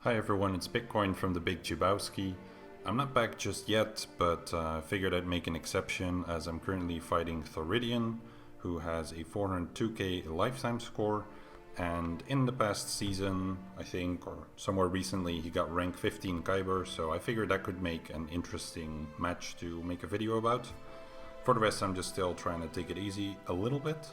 Hi everyone, it's Bitcoin from the Big Chibowski. I'm not back just yet, but figured I'd make an exception as I'm currently fighting Thoridian, who has a 402k lifetime score, and in the past season, I think, or somewhere recently, he got rank 15 Kyber, so I figured that could make an interesting match to make a video about. For the rest, I'm just still trying to take it easy a little bit.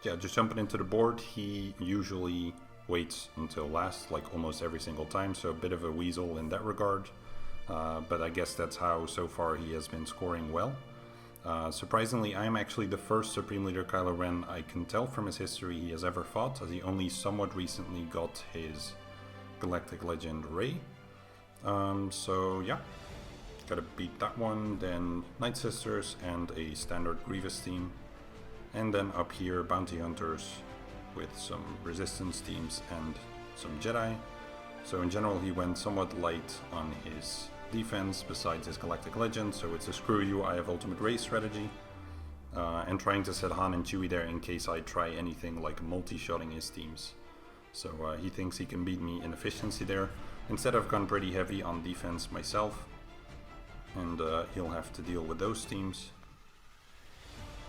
Yeah, just jumping into the board, he usually waits until last, like almost every single time, so a bit of a weasel in that regard. But I guess that's how so far he has been scoring well. Surprisingly, I'm actually the first Supreme Leader Kylo Ren I can tell from his history he has ever fought, as he only somewhat recently got his Galactic Legend Rey. So yeah, gotta beat that one, then Night Sisters and a standard Grievous team. And then up here, Bounty Hunters with some Resistance teams and some Jedi. So in general, he went somewhat light on his defense besides his Galactic Legend, so it's a screw you, I have Ultimate Race strategy. And trying to set Han and Chewie there in case I try anything like multi-shotting his teams. So he thinks he can beat me in efficiency there. Instead, I've gone pretty heavy on defense myself, and he'll have to deal with those teams.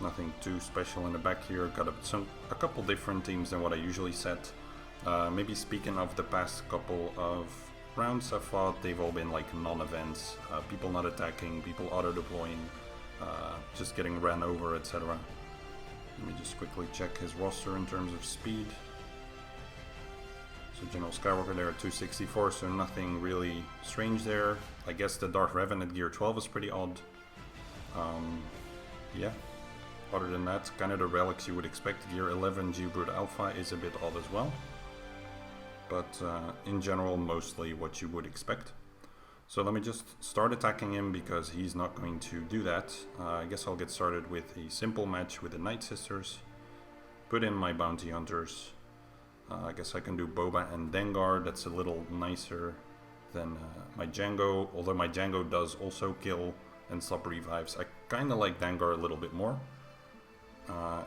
Nothing too special in the back here. Got a couple different teams than what I usually set. Maybe speaking of the past couple of rounds I've fought, they've all been like non-events. People not attacking, people auto-deploying, just getting ran over, etc. Let me just quickly check his roster in terms of speed. So General Skywalker there at 264, so nothing really strange there. I guess the Darth Revan at gear 12 is pretty odd. Yeah. Other than that, kind of the relics you would expect. Gear 11 Geobrood Alpha is a bit odd as well. But in general, mostly what you would expect. So let me just start attacking him because he's not going to do that. I guess I'll get started with a simple match with the Night Sisters. Put in my Bounty Hunters. I guess I can do Boba and Dengar. That's a little nicer than my Jango. Although my Jango does also kill and stop revives. I kind of like Dengar a little bit more.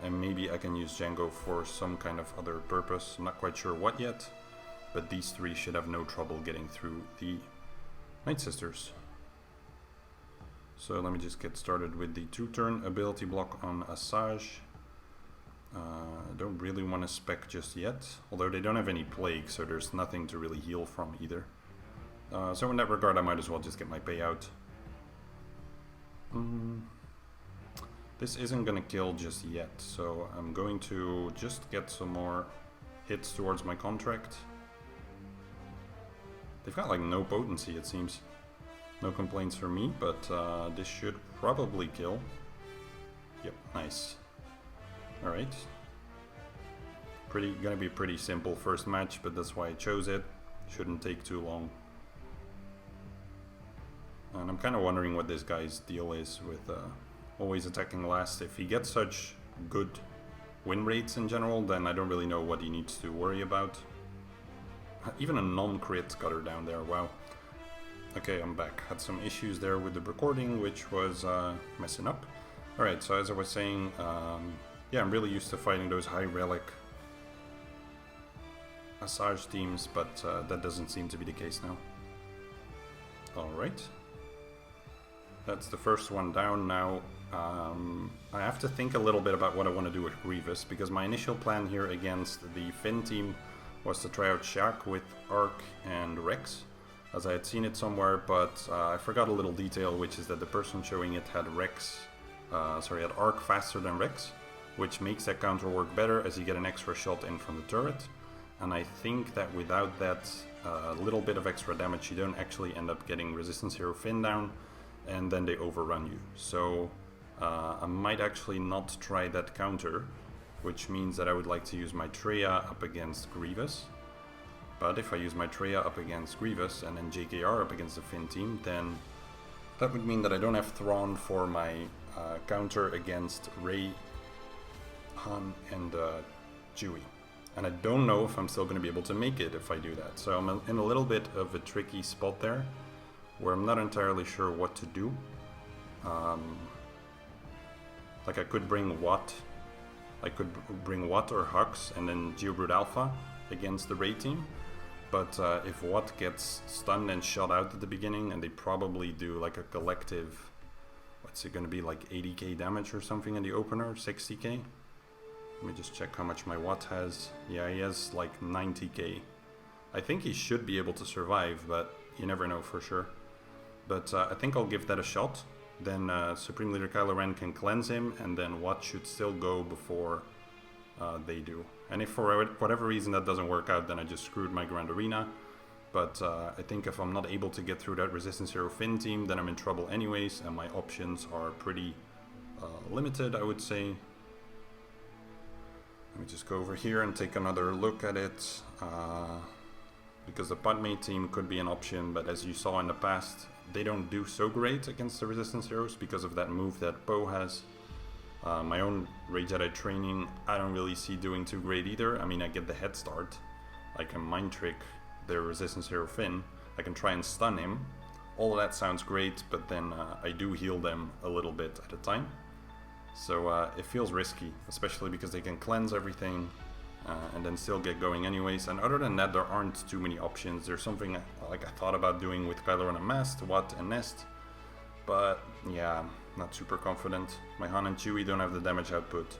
And maybe I can use Jango for some kind of other purpose. I'm not quite sure what yet, but these three should have no trouble getting through the Night Sisters. So let me just get started with the 2-turn ability block on Asajj. I don't really want to spec just yet, although they don't have any plague, so there's nothing to really heal from either. So in that regard, I might as well just get my payout. This isn't gonna kill just yet, so I'm going to just get some more hits towards my contract. They've got like no potency, it seems. No complaints from me, but this should probably kill. Yep, nice. Alright. Gonna be a pretty simple first match, but that's why I chose it. Shouldn't take too long. And I'm kind of wondering what this guy's deal is with always attacking last. If he gets such good win rates in general, then I don't really know what he needs to worry about. Even a non-crit got her down there, wow. Okay, I'm back. Had some issues there with the recording, which was messing up. Alright, so as I was saying, yeah, I'm really used to fighting those high relic Asajj teams, but that doesn't seem to be the case now. Alright. That's the first one down now. I have to think a little bit about what I want to do with Grievous, because my initial plan here against the Finn team was to try out Shaq with Arc and Rex, as I had seen it somewhere, but I forgot a little detail, which is that the person showing it had had Arc faster than Rex, which makes that counter work better as you get an extra shot in from the turret. And I think that without that little bit of extra damage, you don't actually end up getting Resistance Hero Finn down, and then they overrun you. So I might actually not try that counter, which means that I would like to use my Traya up against Grievous. But if I use my Traya up against Grievous and then JKR up against the Finn team, then that would mean that I don't have Thrawn for my counter against Rey, Han, and Chewie. And I don't know if I'm still going to be able to make it if I do that. So I'm in a little bit of a tricky spot there, where I'm not entirely sure what to do. Like I could bring Watt or Hux and then Geobrood Alpha, against the Ray team. But if Watt gets stunned and shot out at the beginning, and they probably do like a collective, what's it going to be, like 80k damage or something in the opener, 60k? Let me just check how much my Watt has. Yeah, he has like 90k. I think he should be able to survive, but you never know for sure. But I think I'll give that a shot. Then Supreme Leader Kylo Ren can cleanse him, and then Watt should still go before they do. And if for whatever reason that doesn't work out, then I just screwed my Grand Arena. But I think if I'm not able to get through that Resistance Hero Finn team, then I'm in trouble anyways, and my options are pretty limited, I would say. Let me just go over here and take another look at it. Because the Padme team could be an option, but as you saw in the past, they don't do so great against the Resistance Heroes because of that move that Poe has. My own Rey Jedi training, I don't really see doing too great either. I mean, I get the head start. I can mind trick their Resistance Hero Finn. I can try and stun him. All of that sounds great, but then I do heal them a little bit at a time. So it feels risky, especially because they can cleanse everything and then still get going anyways. And other than that, there aren't too many options. There's something like I thought about doing with Kylo Ren Unmasked, Watt and Nest. But yeah, not super confident. My Han and Chewie don't have the damage output.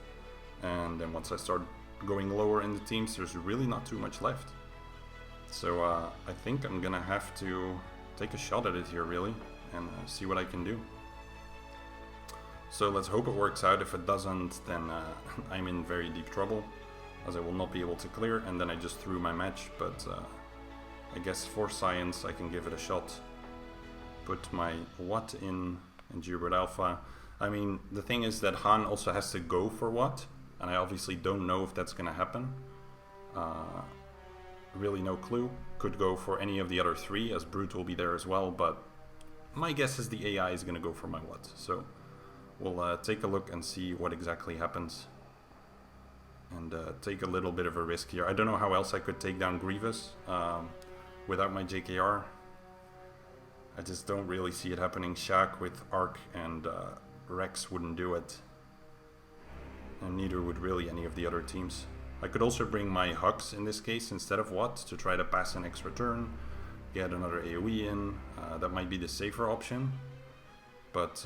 And then once I start going lower in the teams, there's really not too much left. So I think I'm gonna have to take a shot at it here really and see what I can do. So let's hope it works out. If it doesn't, then I'm in very deep trouble, as I will not be able to clear, and then I just threw my match. But I guess for science I can give it a shot. Put my Watt in Gearbird Alpha. I mean, the thing is that Han also has to go for Watt, and I obviously don't know if that's gonna happen. Really no clue. Could go for any of the other three, as Brute will be there as well, but my guess is the AI is gonna go for my Watt. So we'll take a look and see what exactly happens. And take a little bit of a risk here. I don't know how else I could take down Grievous without my JKR. I just don't really see it happening. Shaq with Arc and Rex wouldn't do it. And neither would really any of the other teams. I could also bring my Hux in this case instead of Watt to try to pass an extra turn. Get another AoE in. That might be the safer option. But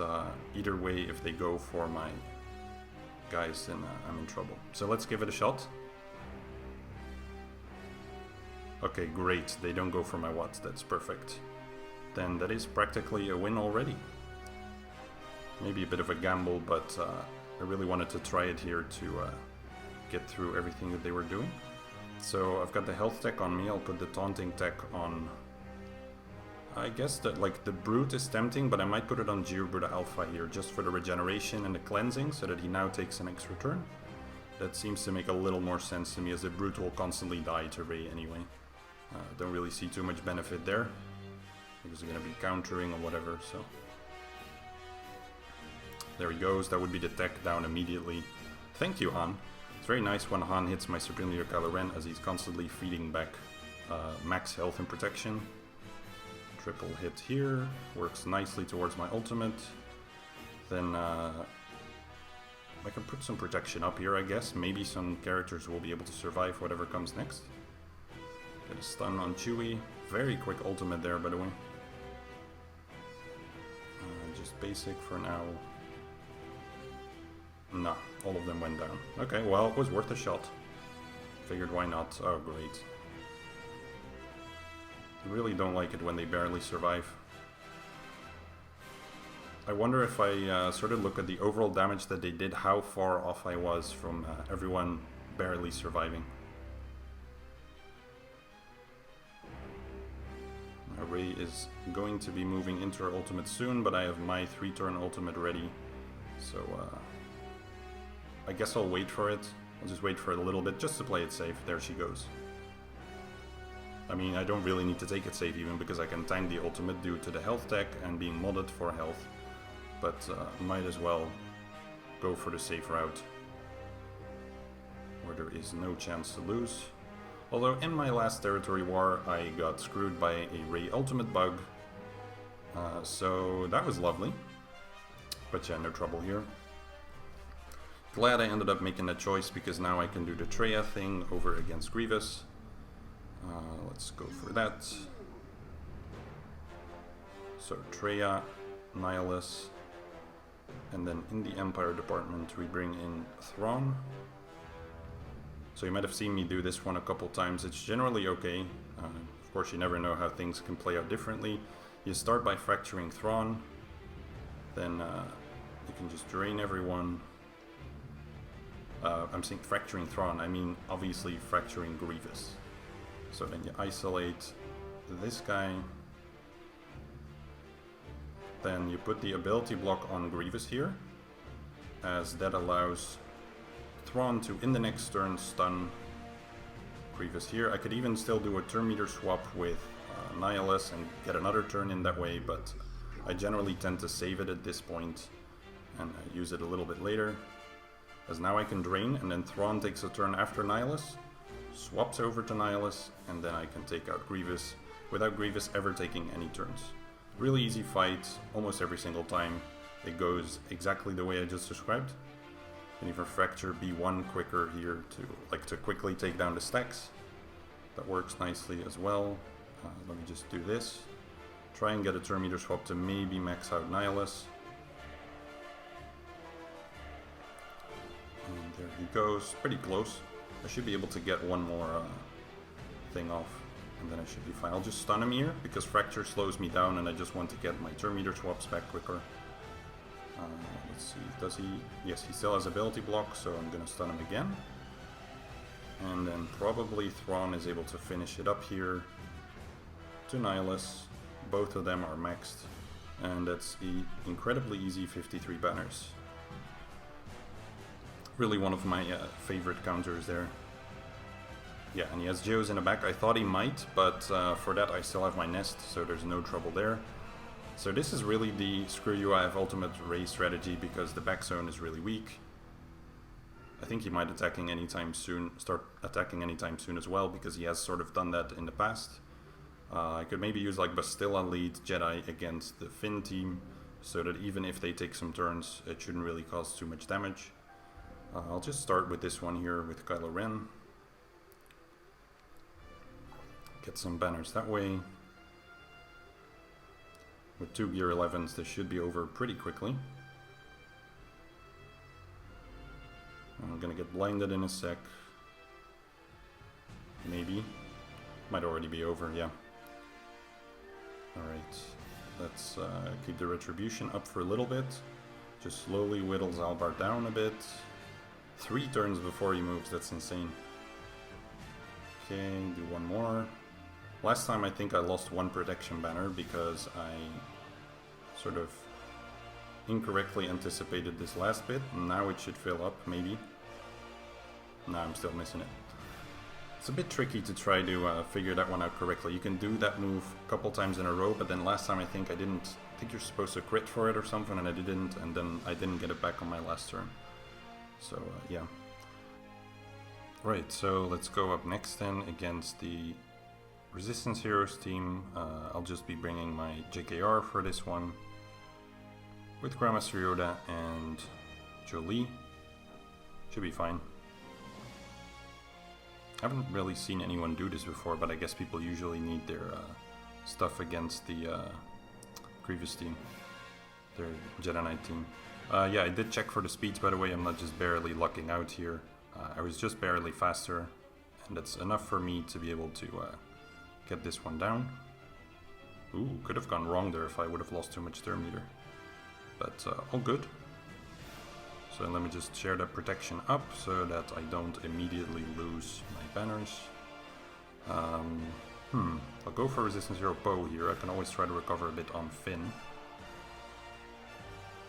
either way, if they go for my guys, then I'm in trouble. So let's give it a shot. Okay, great. They don't go for my Watt. That's perfect. Then that is practically a win already. Maybe a bit of a gamble, but I really wanted to try it here to get through everything that they were doing. So I've got the health tech on me. I'll put the taunting tech on. I guess that like the Brute is tempting, but I might put it on Gearbird Alpha here just for the regeneration and the cleansing, so that he now takes an extra turn. That seems to make a little more sense to me, as the Brute will constantly die to Rey anyway. Don't really see too much benefit there, because he's going to be countering or whatever. So there he goes. That would be the tech down immediately. Thank you, Han. It's very nice when Han hits my Supreme Leader Kylo Ren, as he's constantly feeding back max health and protection. Triple hit here, works nicely towards my ultimate. Then I can put some protection up here, I guess. Maybe some characters will be able to survive whatever comes next. Get a stun on Chewie. Very quick ultimate there, by the way. Just basic for now. Nah, all of them went down. Okay, well, it was worth a shot. Figured why not. Oh, great. I really don't like it when they barely survive. I wonder if I sort of look at the overall damage that they did, how far off I was from everyone barely surviving. Rey is going to be moving into her ultimate soon, but I have my 3-turn ultimate ready. So I guess I'll wait for it. I'll just wait for it a little bit just to play it safe. There she goes. I mean, I don't really need to take it safe even, because I can time the ultimate due to the health tech and being modded for health. But might as well go for the safe route, where there is no chance to lose. Although in my last territory war I got screwed by a Rey ultimate bug. So that was lovely. But yeah, no trouble here. Glad I ended up making that choice, because now I can do the Traya thing over against Grievous. Let's go for that. So Treya, Nihilus, and then in the Empire department we bring in Thrawn. So you might have seen me do this one a couple times. It's generally okay. Of course, you never know how things can play out differently. You start by fracturing Thrawn, then you can just drain everyone. I'm saying fracturing Thrawn, I mean obviously fracturing Grievous. So then you isolate this guy. Then you put the ability block on Grievous here, as that allows Thrawn to, in the next turn, stun Grievous here. I could even still do a turn meter swap with Nihilus and get another turn in that way, but I generally tend to save it at this point and use it a little bit later. As now I can drain, and then Thrawn takes a turn after Nihilus, swaps over to Nihilus, and then I can take out Grievous without Grievous ever taking any turns. Really easy fight, almost every single time. It goes exactly the way I just described. Can even fracture B1 quicker here to quickly take down the stacks. That works nicely as well. Let me just do this. Try and get a turn meter swap to maybe max out Nihilus. And there he goes, pretty close. I should be able to get one more thing off, and then I should be fine. I'll just stun him here, because Fracture slows me down and I just want to get my turn meter swaps back quicker. Let's see, does he? Yes, he still has ability block, so I'm gonna stun him again. And then probably Thrawn is able to finish it up here to Nihilus. Both of them are maxed, and that's the incredibly easy 53 banners. Really one of my favorite counters there. Yeah, and he has Geos in the back. I thought he might, but for that I still have my nest, so there's no trouble there. So this is really the screw you, I have ultimate Ray strategy, because the back zone is really weak. I think he might start attacking anytime soon as well, because he has sort of done that in the past. I could maybe use like Bastilla lead Jedi against the Finn team, so that even if they take some turns, it shouldn't really cause too much damage. I'll just start with this one here with Kylo Ren. Get some banners that way. With 2 Gear 11s, this should be over pretty quickly. I'm gonna get blinded in a sec. Maybe. Might already be over, yeah. Alright, let's keep the Retribution up for a little bit. Just slowly whittle Zalbar down a bit. 3 turns before he moves, that's insane. Okay, do one more. Last time I think I lost 1 protection banner because I sort of incorrectly anticipated this last bit. Now it should fill up, maybe. No, I'm still missing it. It's a bit tricky to try to figure that one out correctly. You can do that move a couple times in a row, but then last time I think you're supposed to crit for it or something, and I didn't, and then I didn't get it back on my last turn. So, yeah. Right, so let's go up next then against the Resistance Heroes team. I'll just be bringing my JKR for this one, with Grandmaster Yoda and Jolie. Should be fine. I haven't really seen anyone do this before, but I guess people usually need their stuff against the Grievous team, their Jedi Knight team. Yeah, I did check for the speeds, by the way. I'm not just barely lucking out here. I was just barely faster, and that's enough for me to be able to get this one down. Ooh, could have gone wrong there if I would have lost too much turn meter. But all good. So let me just share the protection up so that I don't immediately lose my banners. I'll go for Resistance Hero Poe here. I can always try to recover a bit on Finn.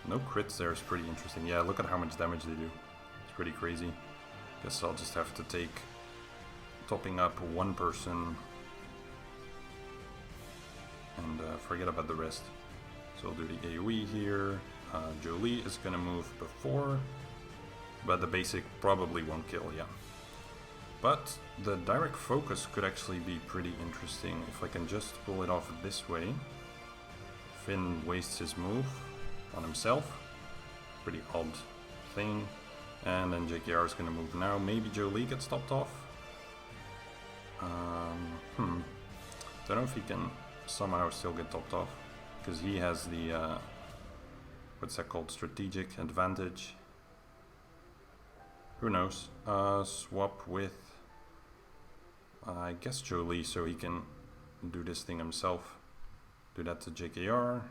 No crits there is pretty interesting. Yeah, look at how much damage they do. It's pretty crazy. Guess I'll just have to take topping up 1 person and forget about the rest. So I'll do the AoE here. Jolie is gonna move before, but the basic probably won't kill, yeah. But the direct focus could actually be pretty interesting if I can just pull it off this way. Finn wastes his move on himself. Pretty odd thing. And then JKR is gonna move now. Maybe Jolie gets stopped off. Don't know if he can somehow still get topped off, because he has the, what's that called, strategic advantage. Who knows? Swap with, I guess, Jolie, so he can do this thing himself. Do that to JKR.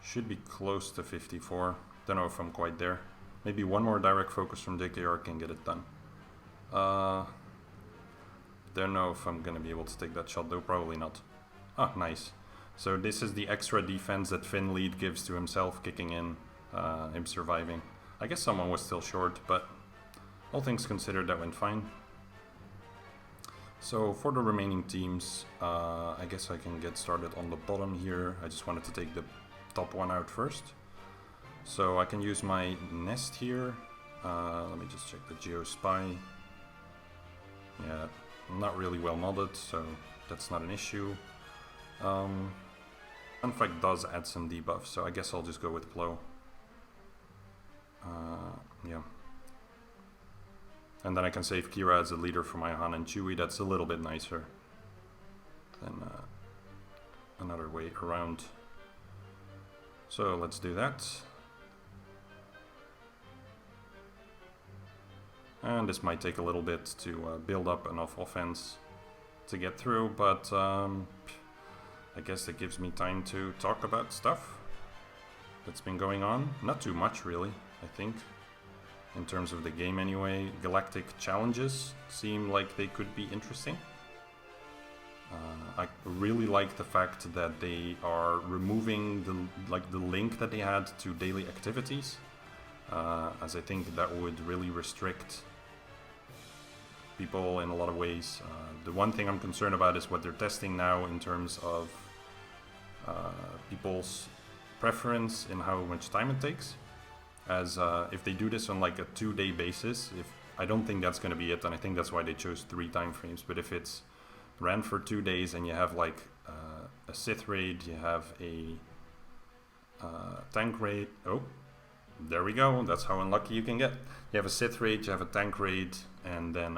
Should be close to 54. Don't know if I'm quite there. Maybe one more direct focus from JKR can get it done. Don't know if I'm gonna be able to take that shot though, probably not. Ah, nice. So this is the extra defense that Finn lead gives to himself, kicking in, him surviving. I guess someone was still short, but all things considered, that went fine. So for the remaining teams, I guess I can get started on the bottom here. I just wanted to take the top one out first. So I can use my nest here. Let me just check the Geo Spy. Yeah, not really well modded, so that's not an issue. Gunfight does add some debuff, so I guess I'll just go with Plo. Yeah. And then I can save Kira as a leader for my Han and Chewie. That's a little bit nicer than another way around. So let's do that. And this might take a little bit to build up enough offense to get through, but I guess it gives me time to talk about stuff that's been going on. Not too much, really, I think. In terms of the game anyway, galactic challenges seem like they could be interesting. I really like the fact that they are removing the link that they had to daily activities, as I think that would really restrict people in a lot of ways. The one thing I'm concerned about is what they're testing now in terms of people's preference in how much time it takes. As if they do this on like a 2-day basis, I don't think that's going to be it, and I think that's why they chose 3 time frames. But if it's ran for 2 days and you have like a Sith raid, you have a tank raid. Oh, there we go. That's how unlucky you can get. You have a Sith raid, you have a tank raid, and then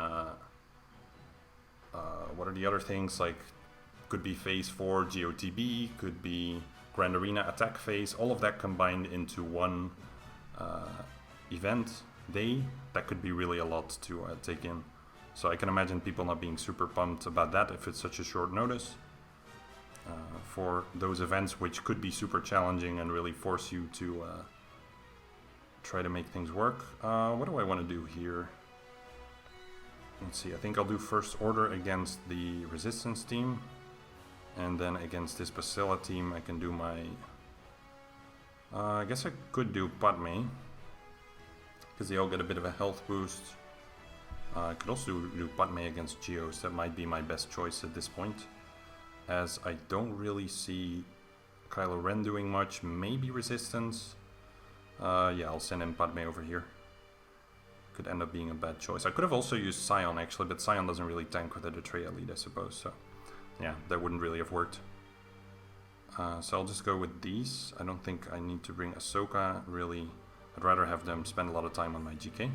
what are the other things? Like, could be Phase 4 GOTB, could be Grand Arena attack phase. All of that combined into one event day. That could be really a lot to take in. So I can imagine people not being super pumped about that if it's such a short notice for those events, which could be super challenging and really force you to try to make things work. What do I want to do here? Let's see, I think I'll do First Order against the Resistance team, and then against this Bacilla team I can do my... I guess I could do Padme, because they all get a bit of a health boost. I could also do Padme against Geos. That might be my best choice at this point, as I don't really see Kylo Ren doing much. Maybe Resistance. Yeah, I'll send in Padme over here. Could end up being a bad choice. I could have also used Sion actually, but Sion doesn't really tank with a Detreya lead, I suppose. So yeah, that wouldn't really have worked. So I'll just go with these. I don't think I need to bring Ahsoka, really. I'd rather have them spend a lot of time on my GK.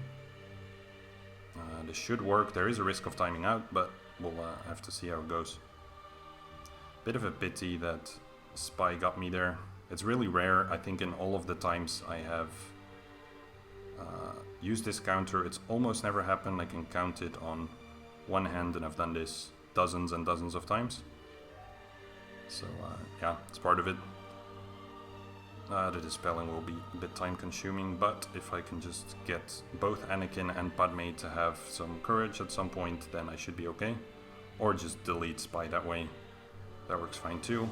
This should work. There is a risk of timing out, but we'll have to see how it goes. Bit of a pity that Spy got me there. It's really rare. I think in all of the times I have used this counter, it's almost never happened. I can count it on one hand, and I've done this dozens and dozens of times. So yeah, it's part of it. The dispelling will be a bit time consuming, but if I can just get both Anakin and Padme to have some courage at some point, then I should be okay. Or just delete Spy that way. That works fine too.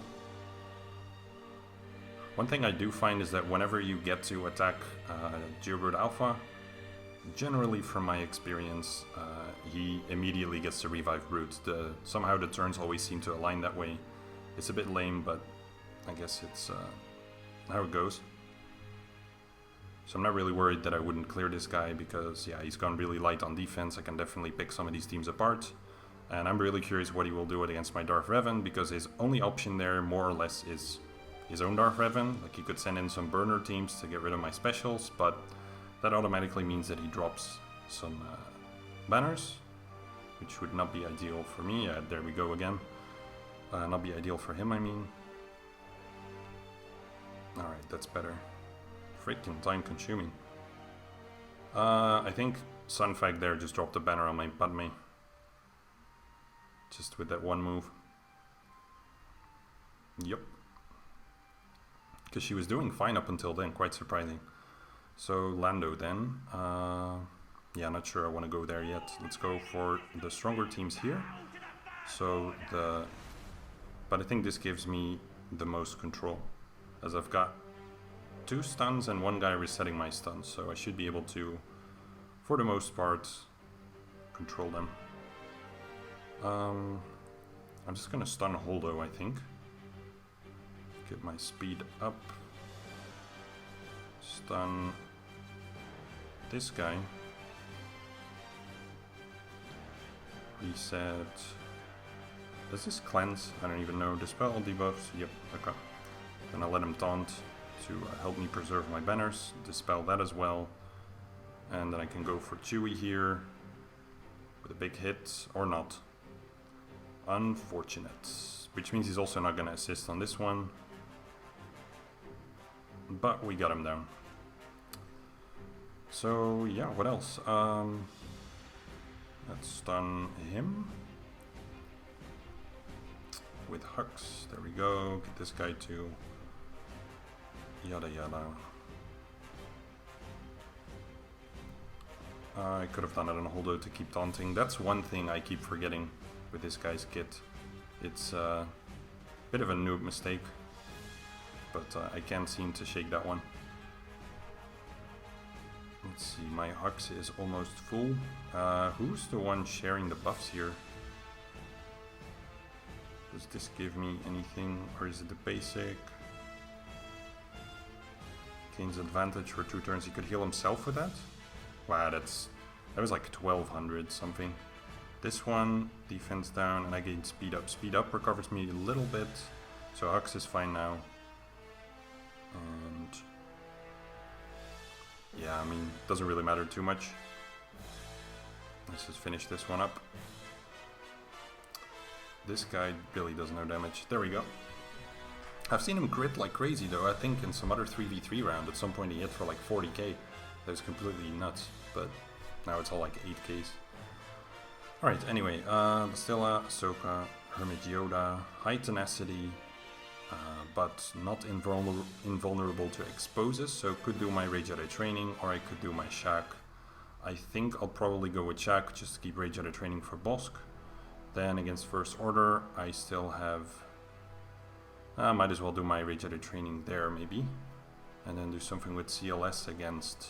One thing I do find is that whenever you get to attack Geobird Alpha, generally from my experience, he immediately gets to revive Brute. Somehow the turns always seem to align that way. It's a bit lame, but I guess it's how it goes. So I'm not really worried that I wouldn't clear this guy, because yeah, he's gone really light on defense. I can definitely pick some of these teams apart. And I'm really curious what he will do against my Darth Revan, because his only option there more or less is his own Darth Revan. Like, he could send in some burner teams to get rid of my specials, but that automatically means that he drops some banners, which would not be ideal for me. There we go again. Not be ideal for him, I mean. Alright, that's better. Freaking time consuming. I think Sunfag there just dropped a banner on my Padme. Just with that one move. Yep. Because she was doing fine up until then, quite surprising. So Lando then. Yeah, not sure I want to go there yet. Let's go for the stronger teams here. But I think this gives me the most control, as I've got 2 stuns and 1 guy resetting my stuns, so I should be able to, for the most part, control them. I'm just gonna stun Holdo, I think. Get my speed up. Stun this guy. Reset. Does this cleanse? I don't even know. Dispel debuffs? Yep, okay. Then I'll let him taunt to help me preserve my banners. Dispel that as well. And then I can go for Chewie here with a big hit, or not. Unfortunate. Which means he's also not going to assist on this one. But we got him down. So yeah, what else? Let's stun him with Hux. There we go. Get this guy to yada yada. I could have done it on Holdo to keep taunting. That's one thing I keep forgetting with this guy's kit. It's a bit of a noob mistake, but I can't seem to shake that one. Let's see, my Hux is almost full. Who's the one sharing the buffs here? Does this give me anything, or is it the basic? Gains advantage for 2 turns. He could heal himself with that? Wow, that was like 1200 something. This one, defense down, and I gain speed up. Speed up recovers me a little bit, so Hux is fine now. And yeah, I mean, doesn't really matter too much. Let's just finish this one up. This guy really does no damage. There we go. I've seen him crit like crazy though. I think in some other 3v3 round at some point he hit for like 40k. That was completely nuts, but now it's all like 8ks. Alright, anyway, Bastilla, Ahsoka, Hermit Yoda, high tenacity, but not invulnerable to exposes, so could do my Rage Jedi training, or I could do my Shaq. I think I'll probably go with Shaq just to keep Rage Jedi training for Bosk. Then against First Order, I still have... might as well do my Rage Jedi training there, maybe. And then do something with CLS against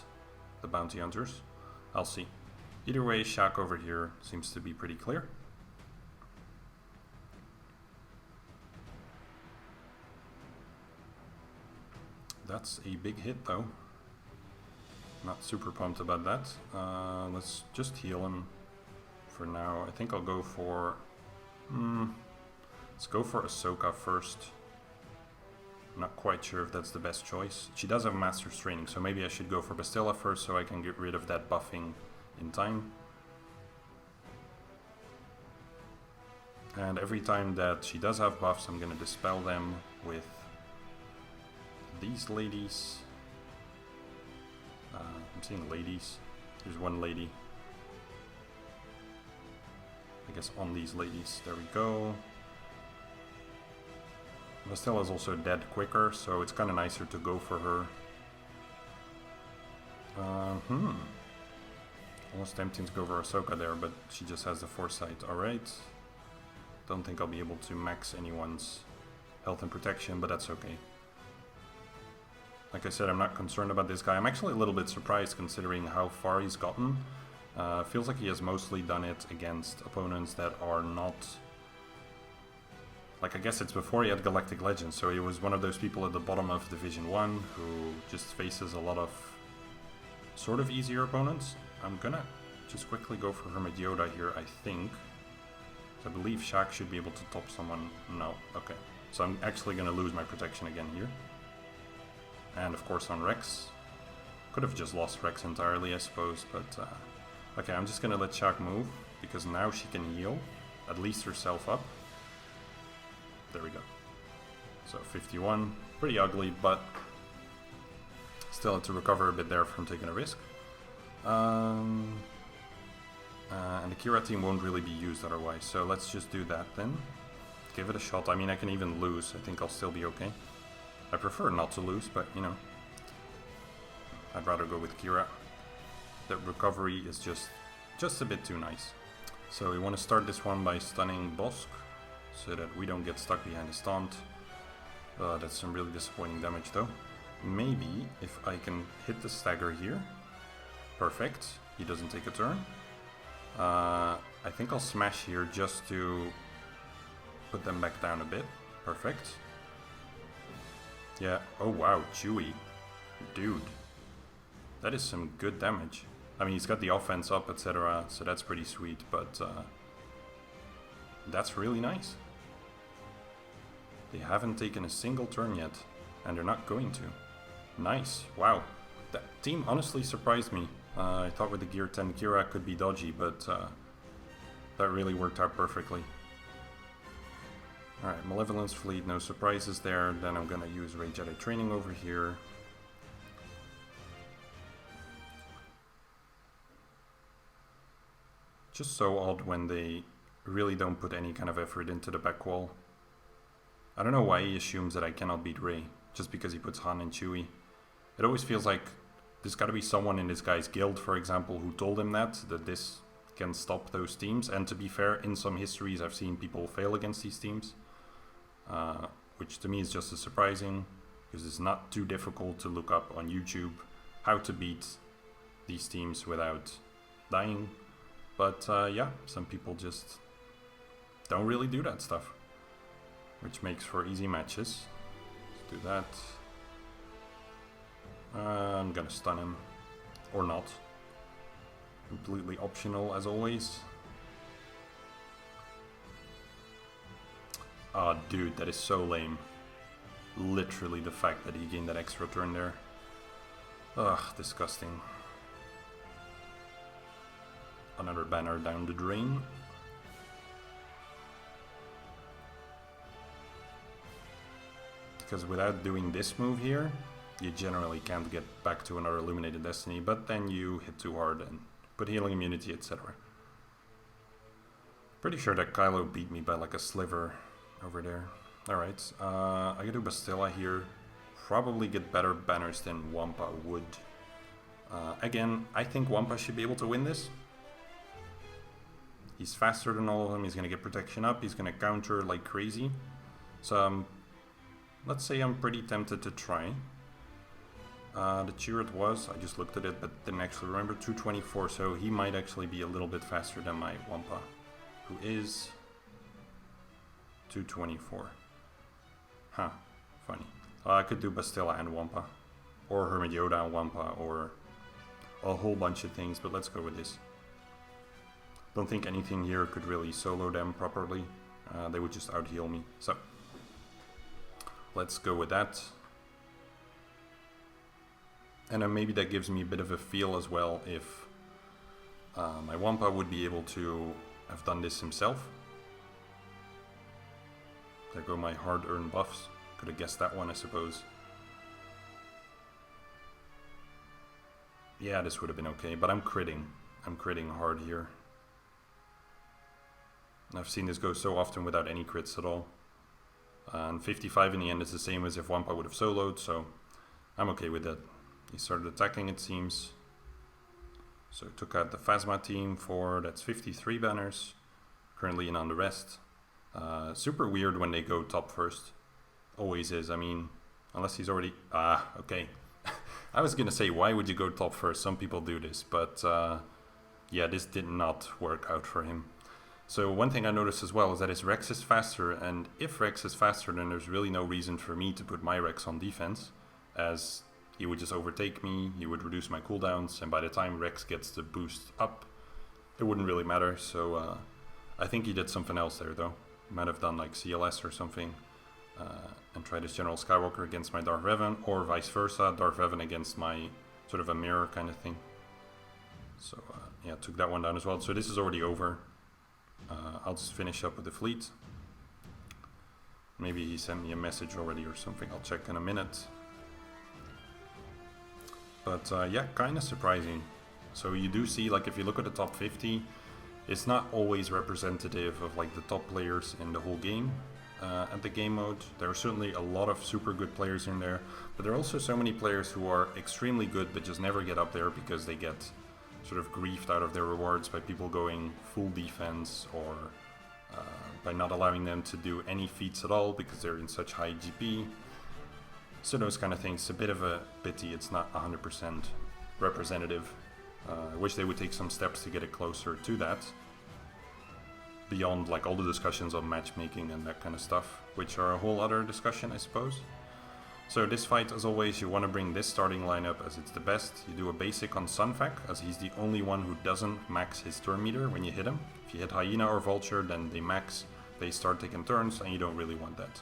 the Bounty Hunters. I'll see. Either way, Shaq over here seems to be pretty clear. That's a big hit though. Not super pumped about that. Let's just heal him for now. I think I'll go for... let's go for Ahsoka first. I'm not quite sure if that's the best choice. She does have Master's Training, so maybe I should go for Bastilla first so I can get rid of that buffing in time. And every time that she does have buffs, I'm gonna dispel them with these ladies. I'm seeing ladies. There's one lady. I guess on these ladies. There we go. Bastilla is also dead quicker, so it's kind of nicer to go for her. Almost tempting to go for Ahsoka there, but she just has the foresight. Alright. Don't think I'll be able to max anyone's health and protection, but that's okay. Like I said, I'm not concerned about this guy. I'm actually a little bit surprised considering how far he's gotten. Feels like he has mostly done it against opponents that are not... Like, I guess it's before he had Galactic Legends, so he was one of those people at the bottom of Division 1 who just faces a lot of sort of easier opponents. I'm gonna just quickly go for Hermit Yoda here, I think. So I believe Shaq should be able to top someone. No, okay. So I'm actually gonna lose my protection again here. And of course on Rex. Could have just lost Rex entirely, I suppose, but... okay, I'm just gonna let Shaq move, because now she can heal, at least herself up. there we go. So 51, pretty ugly, but still had to recover a bit there from taking a risk. And the Kira team won't really be used otherwise, so let's just do that then. Give it a shot. I mean, I can even lose. I think I'll still be okay. I prefer not to lose, but you know, I'd rather go with Kira. The recovery is just a bit too nice. So we want to start this one by stunning Bosk, so that we don't get stuck behind his taunt. That's some really disappointing damage though. Maybe if I can hit the stagger here. Perfect. He doesn't take a turn. I think I'll smash here just to put them back down a bit. Perfect. Yeah. Oh wow, Chewy. Dude. That is some good damage. I mean, he's got the offense up, etc. So that's pretty sweet, but that's really nice. They haven't taken a single turn yet, and they're not going to. Nice. Wow. That team honestly surprised me. I thought with the Gear 10 Kira could be dodgy, but that really worked out perfectly. Alright, Malevolence Fleet, no surprises there. Then I'm gonna use Ray Jedi Training over here. Just so odd when they really don't put any kind of effort into the back wall. I don't know why he assumes that I cannot beat Ray, just because he puts Han and Chewie. It always feels like there's gotta be someone in this guy's guild, for example, who told him that this can stop those teams. And to be fair, in some histories I've seen people fail against these teams. Which to me is just as surprising, because it's not too difficult to look up on YouTube how to beat these teams without dying. But yeah, some people just don't really do that stuff, which makes for easy matches. Let's do that. I'm gonna stun him, or not. Completely optional as always. Ah, dude, that is so lame. Literally the fact that he gained that extra turn there. Ugh, disgusting. Another banner down the drain. Because without doing this move here, you generally can't get back to another Illuminated Destiny, but then you hit too hard and put healing immunity, etc. Pretty sure that Kylo beat me by like a sliver over there. Alright, I can do Bastilla here. Probably get better banners than Wampa would. Again, I think Wampa should be able to win this. He's faster than all of them, he's going to get protection up, he's going to counter like crazy. So let's say I'm pretty tempted to try. The Chirrut was, I just looked at it but didn't actually remember, 224, so he might actually be a little bit faster than my Wampa, who is 224. Huh, funny. I could do Bastilla and Wampa, or Hermit Yoda and Wampa, or a whole bunch of things, but let's go with this. Don't think anything here could really solo them properly. They would just out-heal me. So, let's go with that. And then maybe that gives me a bit of a feel as well if my Wampa would be able to have done this himself. There go my hard-earned buffs. Could have guessed that one, I suppose. Yeah, this would have been okay, but I'm critting. I'm critting hard here. I've seen this go so often without any crits at all. And 55 in the end is the same as if Wampa would have soloed, so I'm okay with that. He started attacking, it seems. So took out the Phasma team for, that's 53 banners. Currently in on the rest. Super weird when they go top first. Always is, I mean, unless he's already... okay. I was gonna say, why would you go top first? Some people do this, but yeah, this did not work out for him. So one thing I noticed as well is that his Rex is faster, and if Rex is faster, then there's really no reason for me to put my Rex on defense, as he would just overtake me, he would reduce my cooldowns, and by the time Rex gets the boost up, it wouldn't really matter. So I think he did something else there though. Might have done like CLS or something, and tried his General Skywalker against my Darth Revan, or vice versa, Darth Revan against my sort of a mirror kind of thing. So yeah, took that one down as well. So this is already over. I'll just finish up with the fleet. Maybe he sent me a message already or something. I'll check in a minute. But yeah, kind of surprising. So you do see, like, if you look at the top 50, it's not always representative of like the top players in the whole game. At the game mode, there are certainly a lot of super good players in there, but there are also so many players who are extremely good but just never get up there because they get sort of griefed out of their rewards by people going full defense, or by not allowing them to do any feats at all because they're in such high GP. So those kind of things, a bit of a pity it's not 100% representative. I wish they would take some steps to get it closer to that, beyond like all the discussions on matchmaking and that kind of stuff, which are a whole other discussion, I suppose. So this fight, as always, you want to bring this starting lineup as it's the best. You do a basic on Sunfac, as he's the only one who doesn't max his turn meter when you hit him. If you hit Hyena or Vulture, then they max, they start taking turns, and you don't really want that.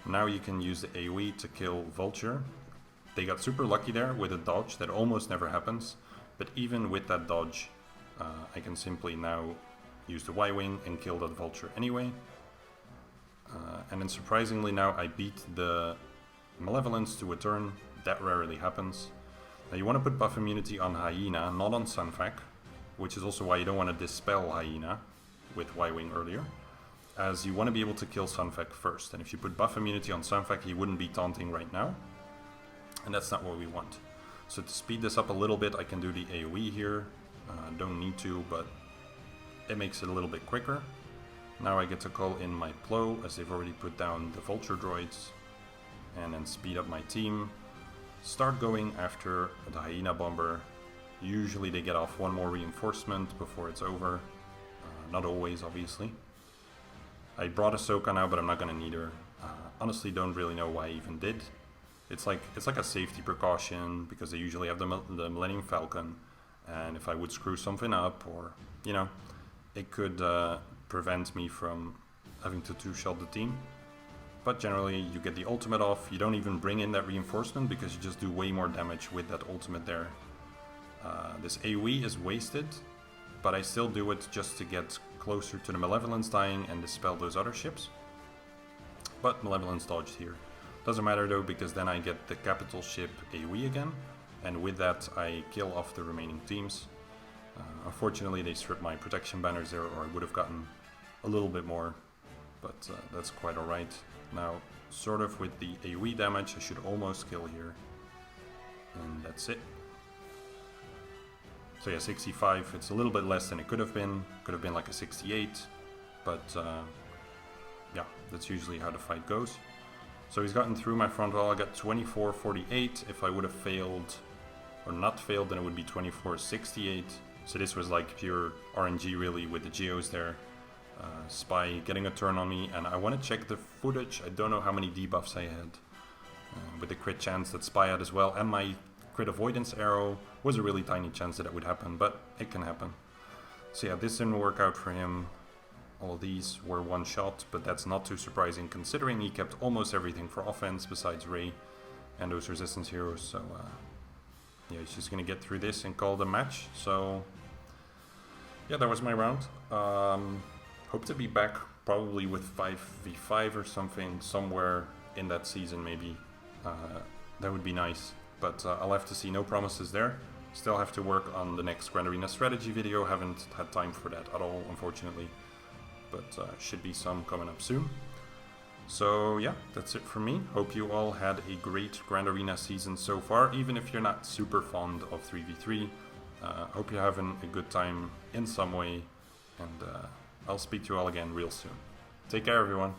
Now you can use the AoE to kill Vulture. They got super lucky there with a dodge that almost never happens, but even with that dodge, I can simply now use the Y-Wing and kill that Vulture anyway. And then surprisingly now I beat the Malevolence to a turn. That rarely happens. Now you want to put buff immunity on Hyena, not on Sunfac, which is also why you don't want to dispel Hyena with Y-Wing earlier, as you want to be able to kill Sunfac first. And if you put buff immunity on Sunfac, he wouldn't be taunting right now, and that's not what we want. So to speed this up a little bit, I can do the AoE here. Don't need to, but it makes it a little bit quicker. Now I get to call in my Plo, as they've already put down the Vulture droids, and then speed up my team. Start going after the Hyena Bomber. Usually they get off one more reinforcement before it's over. Not always, obviously. I brought Ahsoka now, but I'm not going to need her. Honestly, don't really know why I even did. It's like a safety precaution, because they usually have the Millennium Falcon, and if I would screw something up, or, you know, it could prevent me from having to two-shot the team. But generally, you get the ultimate off. You don't even bring in that reinforcement because you just do way more damage with that ultimate there. This AoE is wasted, but I still do it just to get closer to the Malevolence dying and dispel those other ships. But Malevolence dodged here. Doesn't matter though, because then I get the capital ship AoE again, and with that I kill off the remaining teams. Unfortunately, they stripped my protection banners there, or I would have gotten a little bit more, but that's quite alright. Now, sort of with the AoE damage, I should almost kill here, and that's it. So yeah, 65, it's a little bit less than it could have been like a 68, but yeah, that's usually how the fight goes. So he's gotten through my front wall. I got 2448. If I would have failed, or not failed, then it would be 2468. So this was like pure RNG really, with the Geos there. Spy getting a turn on me, and I want to check the footage. I don't know how many debuffs I had, with the crit chance that Spy had as well, and my crit avoidance arrow was a really tiny chance that it would happen, but it can happen. So yeah, this didn't work out for him. All of these were one shot, but that's not too surprising considering he kept almost everything for offense besides Rey and those resistance heroes. So yeah, he's just gonna get through this and call the match. So yeah, that was my round. Hope to be back probably with 5v5 or something somewhere in that season maybe. That would be nice, but I'll have to see. No promises there. Still have to work on the next Grand Arena strategy video. Haven't had time for that at all, unfortunately, but should be some coming up soon. So yeah, that's it from me. Hope you all had a great Grand Arena season so far, even if you're not super fond of 3v3. Hope you're having a good time in some way, and I'll speak to you all again real soon. Take care, everyone.